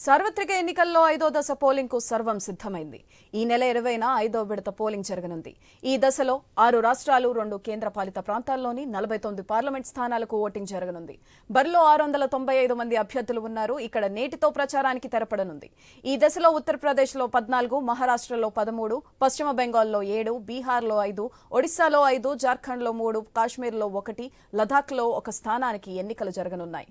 సార్వత్రిక ఎన్నికల్లో 5వ దశ పోలింగ్ కు సర్వం సిద్ధమైంది. ఈ నెల 20న 5వ విడత పోలింగ్ జరగనుంది. ఈ దశలో 6 రాష్ట్రాలు 2 కేంద్రపాలిత ప్రాంతాల్లోని 49 పార్లమెంట్ స్థానాలకు ఓటింగ్ జరగనుంది. బరిలో 695 మంది అభ్యర్థులు ఉన్నారు. ఇక్కడ నేటితో ప్రచారానికి తెరపడనుంది. ఈ దశలో ఉత్తరప్రదేశ్లో 14, మహారాష్ట్రలో 13, పశ్చిమ బెంగాల్లో 7, బీహార్లో 5, ఒడిశాలో 5, జార్ఖండ్లో 3, కాశ్మీర్లో 1, లదాఖ్లో 1 స్థానానికి ఎన్నికలు జరగనున్నాయి.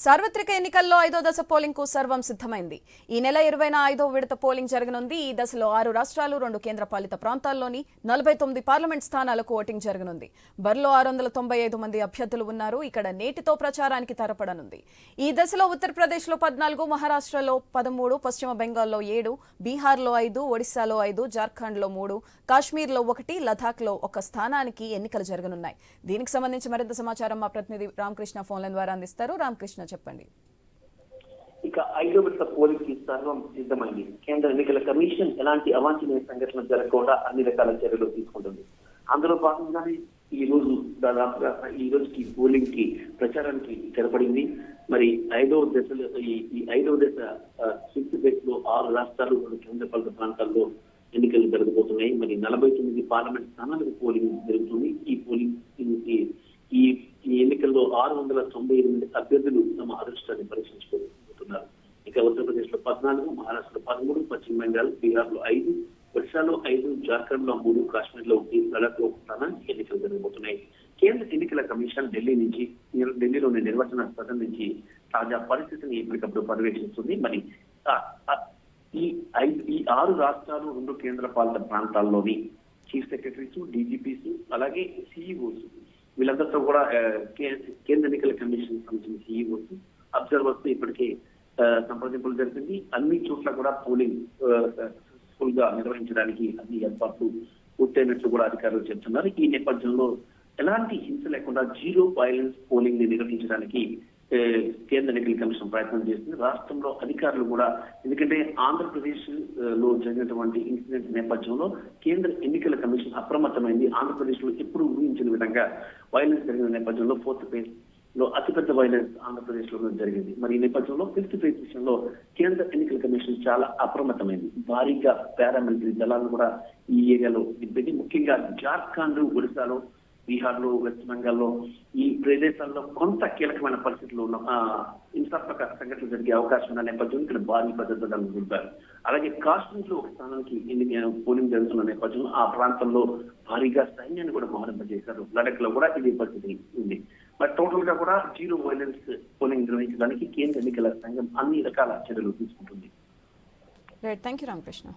సార్వత్రిక ఎన్నికల్లో 5వ దశ పోలింగ్ కు సర్వం సిద్ధమైంది. ఈ నెల 20న 5వ విడత పోలింగ్ జరగనుంది. ఈ దశలో 6 రాష్ట్రాలు 2 కేంద్రపాలిత ప్రాంతాల్లోని 49 పార్లమెంట్ స్థానాలకు ఓటింగ్ జరగనుంది. బరిలో 695 మంది అభ్యర్థులు ఉన్నారు. ఇక్కడ నేటితో ప్రచారానికి తెరపడనుంది. ఈ దశలో ఉత్తరప్రదేశ్లో 14, మహారాష్ట్రలో 13, పశ్చిమ బెంగాల్లో 7, బీహార్లో 5, ఒడిశాలో 5, జార్ఖండ్లో 3, కాశ్మీర్లో 1, లదాఖ్లో 1 స్థానానికి ఎన్నికలు జరగనున్నాయి. దీనికి సంబంధించి మరింత సమాచారం మా ప్రతినిధి రామకృష్ణ ఫోన్లైన్ ద్వారా అందిస్తారు. రామకృష్ణ, చెప్పండి. ఇక 5వ విడత పోలింగ్ కి సర్వం సిద్ధమైంది. కేంద్ర ఎన్నికల కమిషన్ ఎలాంటి అవాంఛనీయ సంఘటనలు జరగకుండా అన్ని రకాల చర్యలు తీసుకుంటుంది. అందులో భాగంగానే ఈ రోజుకి పోలింగ్ కి ప్రచారానికి తెరపడింది. మరి 5వ దశలో ఈ 5వ దశ ఫిఫ్త్ ఫేజ్ లో 6 రాష్ట్రాలు 2 కేంద్రపాలిత ప్రాంతాల్లో ఎన్నికలు జరగబోతున్నాయి. మరి 49 పార్లమెంట్ స్థానాలకు పోలింగ్ జరుగుతుంది. ఈ పోలింగ్ ఈ ఎన్నికల్లో 698 అభ్యర్థులు తమ అదృష్టాన్ని పరీక్షించుకోబోతున్నారు. ఇక ఉత్తరప్రదేశ్ లో 14, మహారాష్ట్రలో 13, పశ్చిమ బెంగాల్, బీహార్లో 5, ఒడిశాలో 5, జార్ఖండ్ లో 3, కాశ్మీర్ లో 1, లడాఖ్ లో 1 స్థానానికి ఎన్నికలు జరగబోతున్నాయి. కేంద్ర ఎన్నికల కమిషన్ ఢిల్లీలోని నిర్వచన సదన్ నుంచి తాజా పరిస్థితిని ఎప్పటికప్పుడు పర్యవేక్షిస్తుంది. మరి ఈ 6 రాష్ట్రాలు 2 కేంద్ర పాలిత ప్రాంతాల్లోని చీఫ్ సెక్రటరీస్, డీజీపీస్, అలాగే సిఇఓస్ వీళ్ళందరితో కూడా కేంద్ర ఎన్నికల కమిషన్ సంబంధించిన సిఇఓస్, అబ్జర్వర్స్ ఇప్పటికే సంప్రదింపులు జరిపింది. అన్ని చోట్ల కూడా పోలింగ్ సక్సెస్ఫుల్ గా నిర్వహించడానికి అన్ని ఏర్పాట్లు పూర్తయినట్లు కూడా అధికారులు చెబుతున్నారు. ఈ నేపథ్యంలో ఎలాంటి హింస లేకుండా జీరో వైలెన్స్ పోలింగ్ ని నిర్వహించడానికి కేంద్ర ఎన్నికల కమిషన్ ప్రయత్నం చేస్తుంది. రాష్ట్రంలో అధికారులు కూడా, ఎందుకంటే ఆంధ్రప్రదేశ్ లో జరిగినటువంటి ఇన్సిడెంట్ నేపథ్యంలో కేంద్ర ఎన్నికల కమిషన్ అప్రమత్తమైంది. ఆంధ్రప్రదేశ్ లో ఎప్పుడు ఊహించిన విధంగా వైలెన్స్ జరిగిన నేపథ్యంలో 4th ఫేజ్ లో అతిపెద్ద వైలెన్స్ ఆంధ్రప్రదేశ్ లో జరిగింది. మరి ఈ నేపథ్యంలో 5th ఫేజ్ విషయంలో కేంద్ర ఎన్నికల కమిషన్ చాలా అప్రమత్తమైంది. భారీగా పారామిలిటరీ దళాలను కూడా ఈ ఏరియాలో దింపింది. ముఖ్యంగా జార్ఖండ్, ఒడిశాలో, బీహార్లో, వెస్ట్ బెంగాల్లో ఈ ప్రదేశాల్లో కొంత కీలకమైన పరిస్థితులు ఉన్న హింసాత్మక సంఘటనలు జరిగే అవకాశం ఉన్న నేపథ్యంలో ఇక్కడ భారీ భద్రతలు నిలిపారు. అలాగే కాశ్మీర్ లో 1 స్థానానికి పోలింగ్ జరుగుతున్న నేపథ్యంలో ఆ ప్రాంతంలో భారీగా సైన్యాన్ని కూడా మోహరింపజేశారు. లడాఖ్ లో కూడా ఇదే పరిస్థితి ఉంది. మరి టోటల్ గా కూడా జీరో వైలెన్స్ పోలింగ్ నిర్వహించడానికి కేంద్ర ఎన్నికల సంఘం అన్ని రకాల చర్యలు తీసుకుంటుంది. Thank you Ramakrishna.